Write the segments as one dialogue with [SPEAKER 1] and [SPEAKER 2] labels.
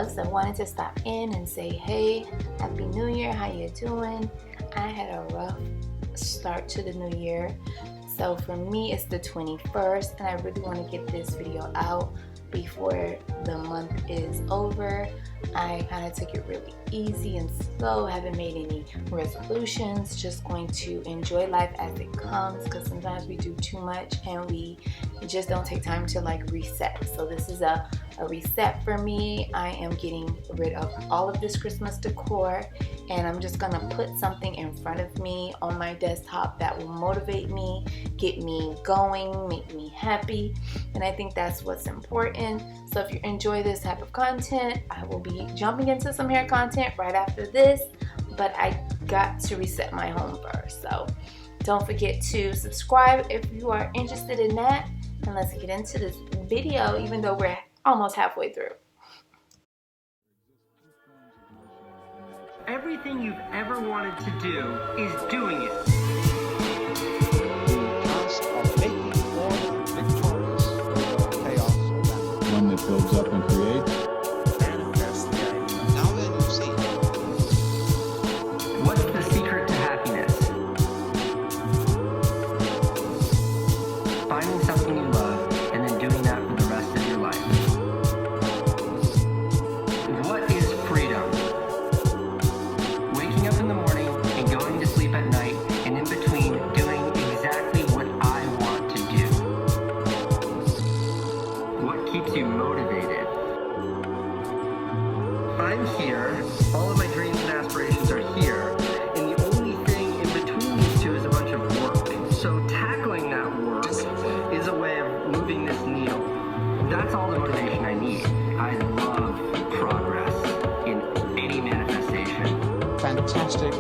[SPEAKER 1] loves. I wanted to stop in and say, hey, Happy New Year, how you doing? I had a rough start to the new year. So for me, it's the 21st, and I really want to get this video out before the month is over. I kind of took it really easy and slow, haven't made any resolutions, just going to enjoy life as it comes, because sometimes we do too much and we just don't take time to like reset. So this is a reset for me. I am getting rid of all of this Christmas decor, and I'm just gonna put something in front of me on my desktop that will motivate me, get me going, make me happy, and I think that's what's important. So if you enjoy this type of content, I will be jumping into some hair content right after this, but I got to reset my home first. So don't forget to subscribe if you are interested in that, and let's get into this video, even though we're almost halfway through.
[SPEAKER 2] Everything you've ever wanted to do is doing it.
[SPEAKER 3] The task of making order victorious over chaos or damage.
[SPEAKER 4] One that builds up and creates.
[SPEAKER 3] Manifest the idea. Now then you see.
[SPEAKER 2] What's the secret to happiness? Finding something you love and then doing that for the rest of your life. What is freedom? Waking up in the morning and going to sleep at night, and in between doing exactly what I want to do. What keeps you motivated? I'm here, all of my dreams and aspirations are here, and the only thing in between these two is a bunch of work. So tackling that work is a way of moving this needle. That's all the motivation I need. I love progress in any manifestation.
[SPEAKER 3] Fantastic.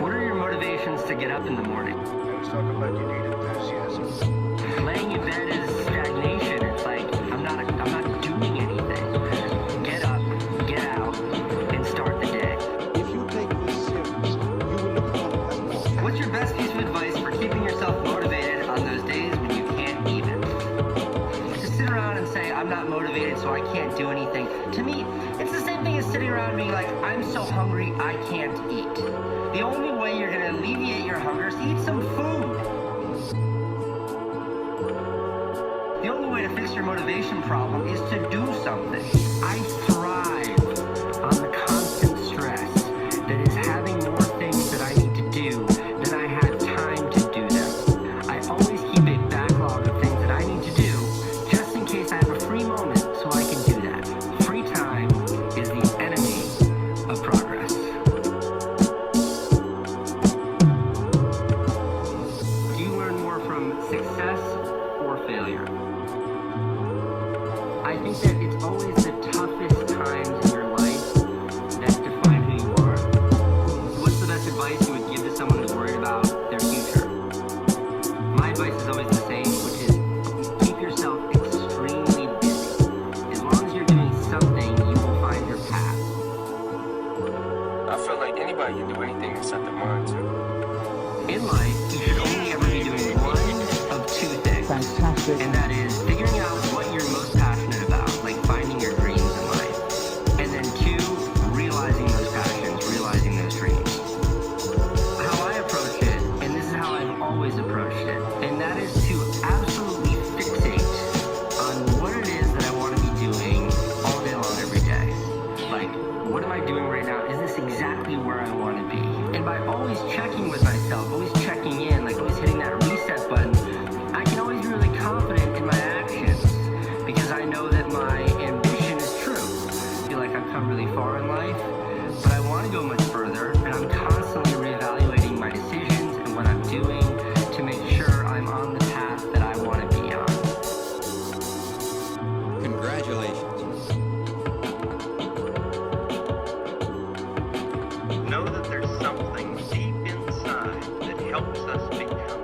[SPEAKER 2] What are your motivations to get up in the morning?
[SPEAKER 5] Let's talk about you need enthusiasm.
[SPEAKER 2] Laying in bed is stagnation. It's like I'm not doing anything. Get up, get out, and start the day.
[SPEAKER 3] If you take this serious, you will look upon it as more.
[SPEAKER 2] What's your best piece of advice for keeping yourself motivated on those days when you can't even? To sit around and say, I'm not motivated, so I can't do anything. To me, it's the same thing as sitting around and being like, I'm so hungry, I can't eat. The only way you're gonna alleviate your hunger is to eat some food. The only way to fix your motivation problem is to do something. I thrive on the constant stress that is having more things that I need to do than I have time to do them. I always keep a backlog of things that I need to do just in case I have a free moment so I can do that. Free time is the enemy of progress. Do you learn more from success or failure? I think that it's always the toughest times in your life that define who you are. What's the best advice you would give to someone who's worried about their future? My advice is always the same, which is keep yourself extremely busy. As long as you're doing something, you will find your path.
[SPEAKER 5] I feel like anybody can do anything they set their mind to.
[SPEAKER 2] In life, you should only ever be doing one of two things.
[SPEAKER 3] Fantastic.
[SPEAKER 2] And that is figuring out what you're most passionate about, like finding your dreams in life. And then two, realizing those passions, realizing those dreams. How I approach it, and this is how I've always approached it, and that is to absolutely fixate on what it is that I want to be doing all day long every day. Like, what am I doing right now? Is this exactly where I want to be? And by always checking with myself, always checking in, like always hitting that reset button, I can always be really confident in my actions because I know that my ambition is true. I feel like I've come really far in life, but I want to go much further, and I'm constantly reevaluating my decisions and what I'm doing to make sure I'm on the path that I want to be on.
[SPEAKER 6] Congratulations.
[SPEAKER 5] Know that there's something deep inside that helps us become